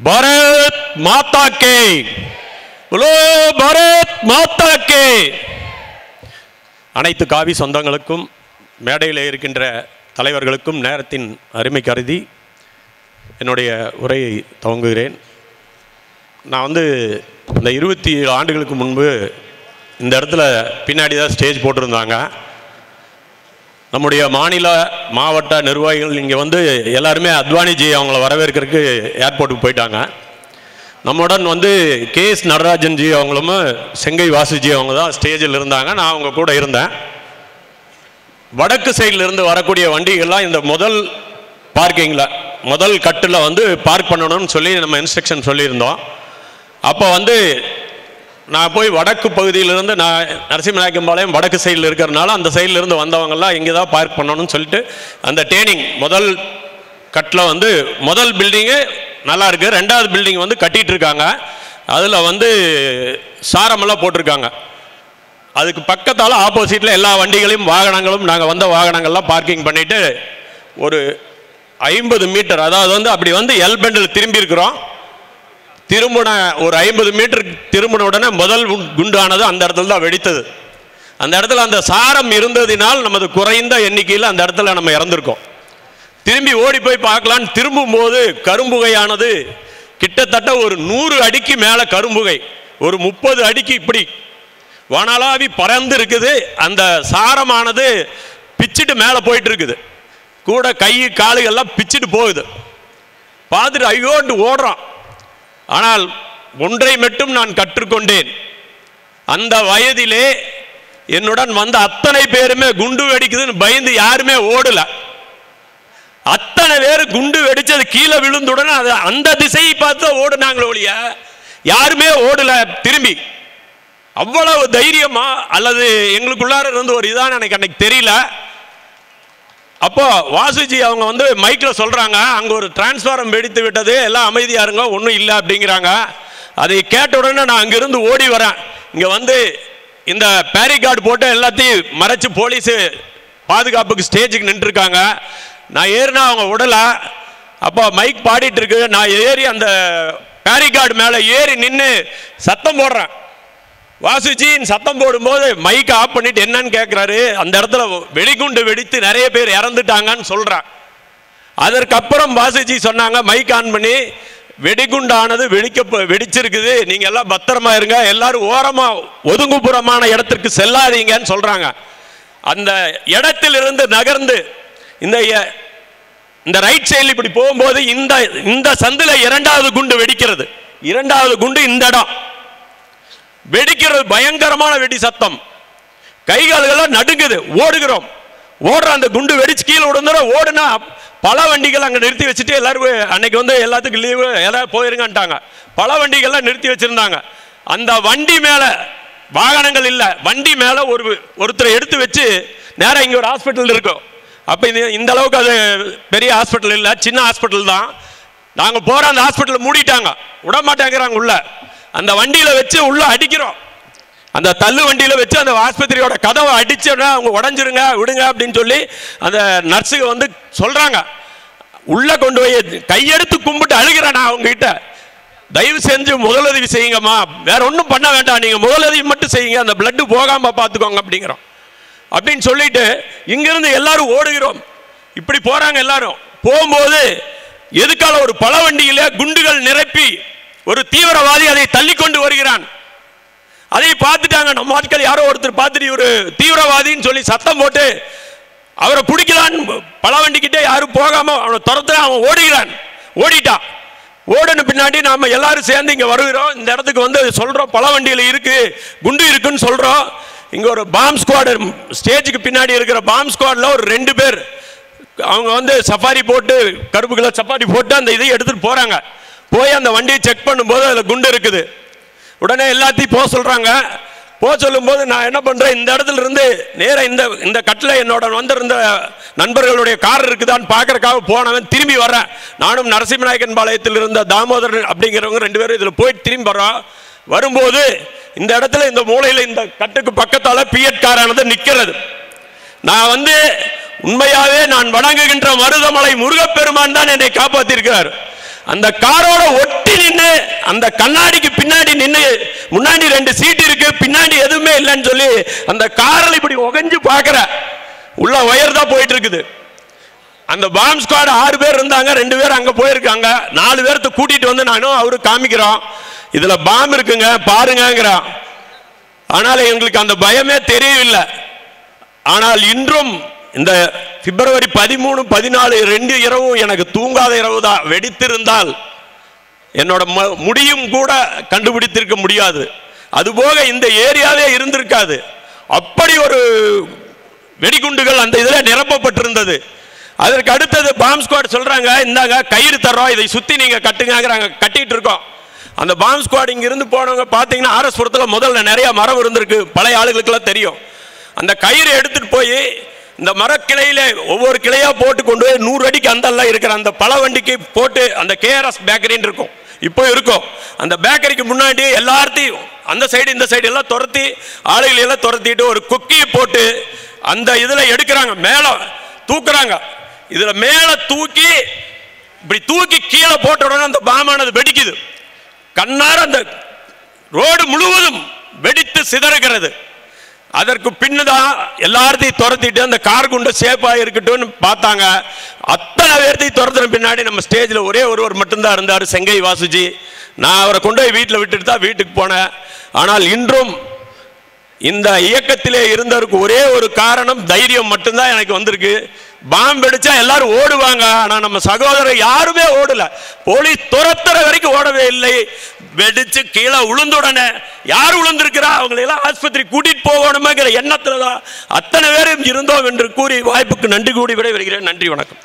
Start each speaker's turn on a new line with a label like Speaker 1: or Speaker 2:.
Speaker 1: भारत माता के बोलो भारत माता के அனைத்து காவி சொந்தங்களுக்கும் மேடையில் இருக்கின்ற தலைவர்களுக்கும் நேரத்தின் அருமை கருதி என்னுடைய உரையை துவங்குகிறேன். நான் இந்த 27 ஆண்டுகளுக்கு முன்பு இந்த இடத்துல பின்னாடி தான் ஸ்டேஜ் போட்டிருந்தாங்க. நம்முடைய மாநில மாவட்ட நிர்வாகிகள் இங்கே எல்லாருமே அத்வானிஜி அவங்கள வரவேற்கிறதுக்கு ஏர்போர்ட்டுக்கு போயிட்டாங்க. நம்முடன் KS நடராஜன்ஜி அவங்களும் செங்கை வாசுஜி அவங்க தான் ஸ்டேஜில் இருந்தாங்க. நான் அவங்க கூட இருந்தேன். வடக்கு சைடிலிருந்து வரக்கூடிய வண்டிகள்லாம் இந்த முதல் பார்க்கிங்கில் முதல் கட்டில் பார்க் பண்ணணும்னு சொல்லி நம்ம இன்ஸ்ட்ரக்ஷன் சொல்லியிருந்தோம். அப்போ நான் போய் வடக்கு பகுதியிலிருந்து நான் நரசிம்மநாயக்கம்பாளையம் வடக்கு சைடில் இருக்கிறனால அந்த சைடிலிருந்து வந்தவங்கெல்லாம் இங்கே தான் பார்க் பண்ணணும்னு சொல்லிட்டு அந்த டேனிங் முதல் கட்டில் முதல் பில்டிங்கு நல்லா இருக்குது, ரெண்டாவது பில்டிங் கட்டிகிட்டு இருக்காங்க. அதில் சாரமெல்லாம் போட்டிருக்காங்க. அதுக்கு பக்கத்தால் ஆப்போசிட்டில் எல்லா வண்டிகளையும் வாகனங்களும் நாங்கள் வந்த வாகனங்கள்லாம் பார்க்கிங் பண்ணிவிட்டு ஒரு 50 மீட்டர் அதாவது அப்படி எல் பெண்டில் திரும்பி இருக்கிறோம். திரும்பின ஒரு 50 மீட்டர் திரும்பின உடனே முதல் குண்டானது அந்த இடத்துல தான் வெடித்தது. அந்த இடத்துல அந்த சாரம் இருந்ததினால் நமது குறைந்த எண்ணிக்கையில் அந்த இடத்துல நம்ம இறந்துருக்கோம். திரும்பி ஓடி போய் பார்க்கலான்னு திரும்பும்போது கரும்புகையானது கிட்டத்தட்ட ஒரு 100 அடிக்கு மேலே கரும்புகை, ஒரு 30 அடிக்கு இப்படி வானளாவி பறந்து இருக்குது. அந்த சாரமானது பிச்சுட்டு மேலே போயிட்டு இருக்குது. கூட கை காலுகள்லாம் பிச்சுட்டு போகுது. பார்த்துட்டு ஐயோட்டு ஓடுறான். ஆனால் ஒன்றை மட்டும் நான் கற்றுக்கொண்டேன். அந்த வயதிலே என்னுடன் வந்த அத்தனை பேருமே குண்டு வெடிக்குதுன்னு பயந்து யாருமே ஓடல. அத்தனை பேர் குண்டு வெடிச்சது கீழே விழுந்துடனே அந்த திசையை பார்த்து ஓடுனாங்களே ஒழிய யாருமே ஓடல. திரும்பி அவ்வளவு தைரியமா அல்லது எங்களுக்குள்ளார இருந்து ஒரு இதான் எனக்கு அன்னைக்கு தெரியல. அப்போ வாசுஜி அவங்க மைக்கில் சொல்றாங்க, அங்கே ஒரு டிரான்ஸ்ஃபாரம் வெடித்து விட்டது, எல்லாம் அமைதியா இருங்க, ஒன்றும் இல்லை அப்படிங்கிறாங்க. அதை கேட்ட உடனே நான் அங்கிருந்து ஓடி வரேன். இங்கே இந்த பேரிகார்டு போட்டு எல்லாத்தையும் மறைச்சு போலீஸு பாதுகாப்புக்கு ஸ்டேஜுக்கு நின்றுருக்காங்க. நான் ஏறினா அவங்க விடல. அப்போ மைக் பாடிட்டு இருக்கு. நான் ஏறி அந்த பேரிகார்டு மேலே ஏறி நின்று சத்தம் போடுறேன். வாசுஜின்னு சத்தம் போடும்போது மைக்கை ஆஃப் பண்ணிட்டு என்னன்னு கேட்குறாரு. அந்த இடத்துல வெடிகுண்டு வெடித்து நிறைய பேர் இறந்துட்டாங்கன்னு சொல்கிறான். அதற்கப்புறம் வாசுஜி சொன்னாங்க மைக் ஆன் பண்ணி, வெடிகுண்டானது வெடிச்சிருக்குது, நீங்கள் எல்லாம் பத்திரமா இருங்க, எல்லாரும் ஓரமாக ஒதுங்குப்புறமான இடத்திற்கு செல்லாதீங்கன்னு சொல்கிறாங்க. அந்த இடத்திலிருந்து நகர்ந்து இந்த ரைட் சைடில் இப்படி போகும்போது இந்த சந்தில் இரண்டாவது குண்டு வெடிக்கிறது. இரண்டாவது குண்டு இந்த இடம் வெடிக்கிறது. பயங்கரமான வெடி சத்தம். கைகால்கள்லாம் நடுங்குது. ஓடுகிறோம். ஓடுற அந்த குண்டு வெடிச்சு கீழே விடுந்துற ஓடுனா பல வண்டிகள் அங்கே நிறுத்தி வச்சுட்டு எல்லாரும் அன்னைக்கு எல்லாத்துக்கும் லீவு, எல்லாரும் போயிருங்கன்ட்டாங்க. பல வண்டிகள்லாம் நிறுத்தி வச்சிருந்தாங்க. அந்த வண்டி மேலே வாகனங்கள் இல்லை, வண்டி மேலே ஒருத்தரை எடுத்து வச்சு நேராக இங்கே ஒரு ஹாஸ்பிட்டல் இருக்கும். அப்போ இந்த அளவுக்கு அது பெரிய ஹாஸ்பிட்டல் இல்லை, சின்ன ஹாஸ்பிட்டல் தான். நாங்கள் போகிற அந்த ஹாஸ்பிட்டலை மூடிட்டாங்க, விட மாட்டேங்கிறாங்க. உள்ள அந்த வண்டியில் வச்சு உள்ள அடிக்கிறோம். அந்த தள்ளு வண்டியில் வச்சு அந்த ஆஸ்பத்திரியோட கதவை அடிச்சோன்னா அவங்க உடஞ்சிருங்க விடுங்க அப்படின்னு சொல்லி அந்த நர்ஸுக்கு சொல்கிறாங்க. உள்ளே கொண்டு போய் கையெடுத்து கும்பிட்டு அழுகிறேன் நான் அவங்ககிட்ட, தயவு செஞ்சு முதலுதவி செய்யுங்கம்மா, வேற ஒன்றும் பண்ண வேண்டாம், நீங்கள் முதலுதவி மட்டும் செய்யுங்க, அந்த பிளட்டு போகாமல் பார்த்துக்கோங்க அப்படிங்கிறோம். அப்படின்னு சொல்லிட்டு இங்கிருந்து எல்லாரும் ஓடுகிறோம். இப்படி போறாங்க. எல்லாரும் போகும்போது எதுக்கால ஒரு பல வண்டியில குண்டுகள் நிரப்பி ஒரு தீவிரவாதி அதை தள்ளி கொண்டு வருகிறான். அதை பார்த்துட்டாங்க நம்ம ஆட்கள். யாரோ ஒருத்தர் பார்த்துட்டு ஒரு தீவிரவாதின்னு சொல்லி சத்தம் போட்டு அவரை பிடிக்கலான் பல வண்டிக்கிட்டே யாரும் போகாம அவனை துரத்துற அவன் ஓடுகிறான். ஓடிட்டான். ஓடனு பின்னாடி நாம எல்லாரும் சேர்ந்து இங்க வருகிறோம். இந்த இடத்துக்கு சொல்றோம் பல வண்டியில இருக்கு குண்டு இருக்குன்னு சொல்றோம். இங்க ஒரு பாம் ஸ்குவாட், ஸ்டேஜுக்கு பின்னாடி இருக்கிற பாம் ஸ்குவாட்ல ஒரு 2 பேர் அவங்க சஃபாரி போட்டு கருப்பு கலர் சஃபாரி போட்டு அந்த இதை எடுத்துட்டு போறாங்க. போய் அந்த வண்டியை செக் பண்ணும்போது அதில் குண்டு இருக்குது. உடனே எல்லாத்தையும் போக சொல்றாங்க. போக சொல்லும்போது நான் என்ன பண்றேன், இந்த இடத்துல இருந்து நேராக இந்த கட்டில் என்னோட வந்திருந்த நண்பர்களுடைய கார் இருக்குதான்னு பார்க்கறதுக்காக போனவன் திரும்பி வர்றேன். நானும் நரசிம்மநாயக்கன் பாளையத்தில் இருந்த தாமோதரன் அப்படிங்கிறவங்க 2 பேரும் இதில் போய் திரும்பி வர்றோம். வரும்போது இந்த இடத்துல இந்த மூலையில் இந்த கட்டுக்கு பக்கத்தால பிஎட் காரானது நிற்கிறது. நான் உண்மையாவே நான் வணங்குகின்ற மருதமலை முருகப்பெருமான் தான் என்னை காப்பாற்றிருக்கிறார். அந்த காரோட ஒட்டி ஒட்டி நின்று அந்த கண்ணாடிக்கு பின்னாடி நின்று முன்னாடி 2 சீட் இருக்கு, பின்னாடி எதுவுமே இல்லைன்னு சொல்லி அந்த காரில் இப்படி உகஞ்சு பார்க்குற உள்ள ஒயர் தான் போயிட்டு இருக்குது. அந்த பாம் ஸ்குவாட் 6 பேர் இருந்தாங்க, 2 பேர் அங்கே போயிருக்காங்க. 4 பேர்த்து கூட்டிட்டு வந்து நானும் அவரு காமிக்கிறோம், இதுல பாம் இருக்குங்க பாருங்கிறான். ஆனால் எங்களுக்கு அந்த பயமே தெரியவில்லை. ஆனால் இன்றும் இந்த பிப்ரவரி 13, 14 2 இரவும் எனக்கு தூங்காத இரவு தான். வெடித்திருந்தால் என்னோட முடியும் கூட கண்டுபிடித்திருக்க முடியாது. அதுபோக இந்த ஏரியாவே இருந்திருக்காது. அப்படி ஒரு வெடிகுண்டுகள் அந்த இதில் நிரப்பப்பட்டிருந்தது. அதற்கு அடுத்தது பாம் ஸ்குவாட் சொல்றாங்க, இந்தாங்க கயிறு தர்றோம், இதை சுத்தி நீங்க கட்டுங்கிறாங்க. கட்டிட்டு இருக்கோம். அந்த பாம் ஸ்குவாட் இங்க இருந்து போனவங்க பாத்தீங்கன்னா ஆர்எஸ் புரத்தில் முதல்ல நிறைய மரம் இருந்திருக்கு, பழைய ஆளுகளுக்கெல்லாம் தெரியும். அந்த கயிறு எடுத்துட்டு போய் இந்த மரக்கிளையில ஒவ்வொரு கிளையா போட்டு கொண்டு போய் 100 அடிக்கு அந்தெல்லாம் இருக்கிற அந்த பழ வண்டிக்கு போட்டு அந்த கேஆர்எஸ் பேக்கரின்னு இருக்கும், இப்போ இருக்கும். அந்த பேக்கரிக்கு முன்னாடி எல்லாத்தையும் அந்த சைடு இந்த சைடு எல்லாம் துரத்தி ஆளுகளை எல்லாம் துரத்திட்டு ஒரு கொக்கியை போட்டு அந்த இதுல எடுக்கிறாங்க, மேல தூக்குறாங்க. இதுல மேல தூக்கி இப்படி தூக்கி கீழே போட்ட உடனே அந்த பாமானது வெடிக்குது. கண்ணார அந்த ரோடு முழுவதும் வெடித்து சிதறுகிறது. அதற்கு பின்னதான் எல்லாத்தையும் துரத்திட்டு அந்த கார் குண்டு சேஃபா இருக்கட்டும் பார்த்தாங்க. அத்தனை பேர்த்தையும் துரத்தின பின்னாடி நம்ம ஸ்டேஜில் ஒரே ஒருவர் மட்டும்தான் இருந்தார், செங்கை வாசுஜி. நான் அவரை கொண்டு போய் வீட்டில் விட்டுட்டு தான் வீட்டுக்கு போனேன். ஆனால் இன்றும் இந்த இயக்கத்திலே இருந்தவருக்கு ஒரே ஒரு காரணம் தைரியம் மட்டும்தான் எனக்கு வந்திருக்கு. பாம்பு வெடிச்சா எல்லாரும் ஓடுவாங்க, ஆனா நம்ம சகோதரர் யாருமே ஓடல. போலீஸ் துரத்துற வரைக்கும் ஓடவே இல்லை. வெடிச்சு கீழே உளுந்துடனே யார் உளுந்திருக்கிறா அவங்களை எல்லாம் ஆஸ்பத்திரி கூட்டிட்டு போகணுமேங்கிற எண்ணத்துலதான் அத்தனை பேரும் இருந்தோம் என்று கூறி வாய்ப்புக்கு நன்றி கூடி விடைபெறுகிறேன். நன்றி, வணக்கம்.